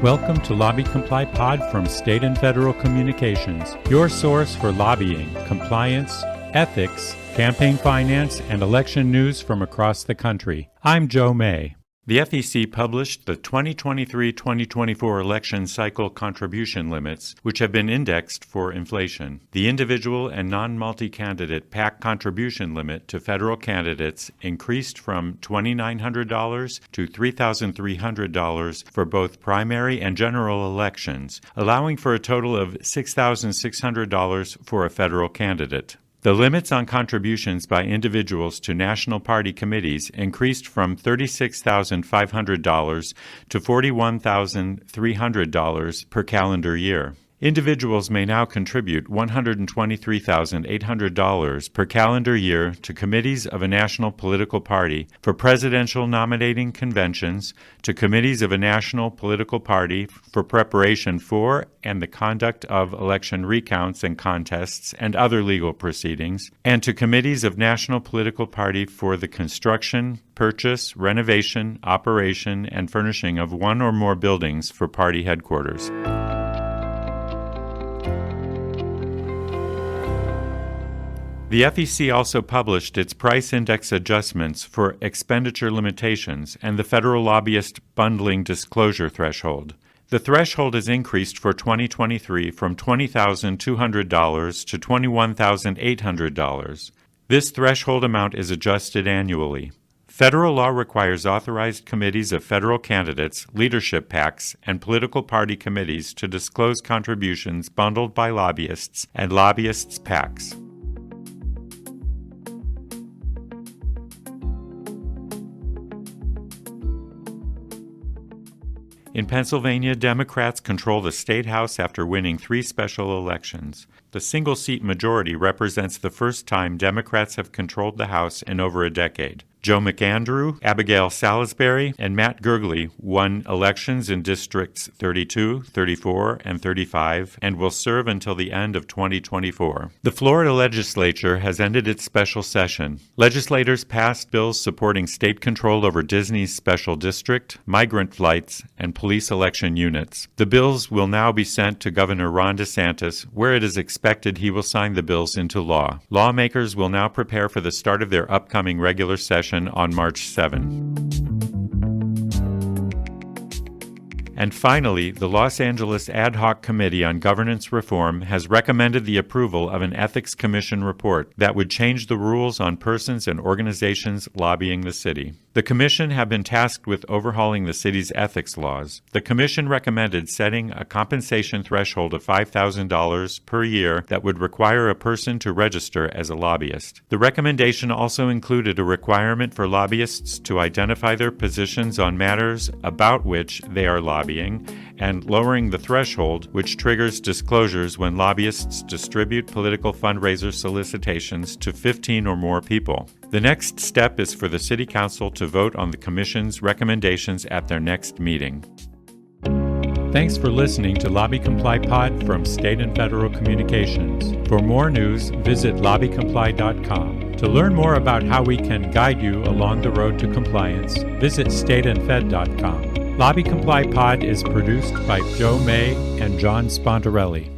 Welcome to LobbyComply Pod from State and Federal Communications, your source for lobbying, compliance, ethics, campaign finance, and election news from across the country. I'm Joe May. The FEC published the 2023-2024 election cycle contribution limits, which have been indexed for inflation. The individual and non-multi-candidate PAC contribution limit to federal candidates increased from $2,900 to $3,300 for both primary and general elections, allowing for a total of $6,600 for a federal candidate. The limits on contributions by individuals to national party committees increased from $36,500 to $41,300 per calendar year. Individuals may now contribute $123,800 per calendar year to committees of a national political party for presidential nominating conventions, to committees of a national political party for preparation for and the conduct of election recounts and contests and other legal proceedings, and to committees of national political party for the construction, purchase, renovation, operation, and furnishing of one or more buildings for party headquarters. The FEC also published its price index adjustments for expenditure limitations and the federal lobbyist bundling disclosure threshold. The threshold is increased for 2023 from $20,200 to $21,800. This threshold amount is adjusted annually. Federal law requires authorized committees of federal candidates, leadership PACs, and political party committees to disclose contributions bundled by lobbyists and lobbyists' PACs. In Pennsylvania, Democrats control the state house after winning 3 special elections. The single-seat majority represents the first time Democrats have controlled the House in over a decade. Joe McAndrew, Abigail Salisbury, and Matt Gergely won elections in Districts 32, 34, and 35 and will serve until the end of 2024. The Florida legislature has ended its special session. Legislators passed bills supporting state control over Disney's special district, migrant flights, and police election units. The bills will now be sent to Governor Ron DeSantis, where it is expected he will sign the bills into law. Lawmakers will now prepare for the start of their upcoming regular session on March 7. And finally, the Los Angeles Ad Hoc Committee on Governance Reform has recommended the approval of an Ethics Commission report that would change the rules on persons and organizations lobbying the city. The commission have been tasked with overhauling the city's ethics laws. The commission recommended setting a compensation threshold of $5,000 per year that would require a person to register as a lobbyist. The recommendation also included a requirement for lobbyists to identify their positions on matters about which they are lobbying, and lowering the threshold, which triggers disclosures when lobbyists distribute political fundraiser solicitations to 15 or more people. The next step is for the City Council to vote on the Commission's recommendations at their next meeting. Thanks for listening to LobbyComply Pod from State and Federal Communications. For more news, visit lobbycomply.com. To learn more about how we can guide you along the road to compliance, visit stateandfed.com. LobbyComply Pod is produced by Joe May and John Spontarelli.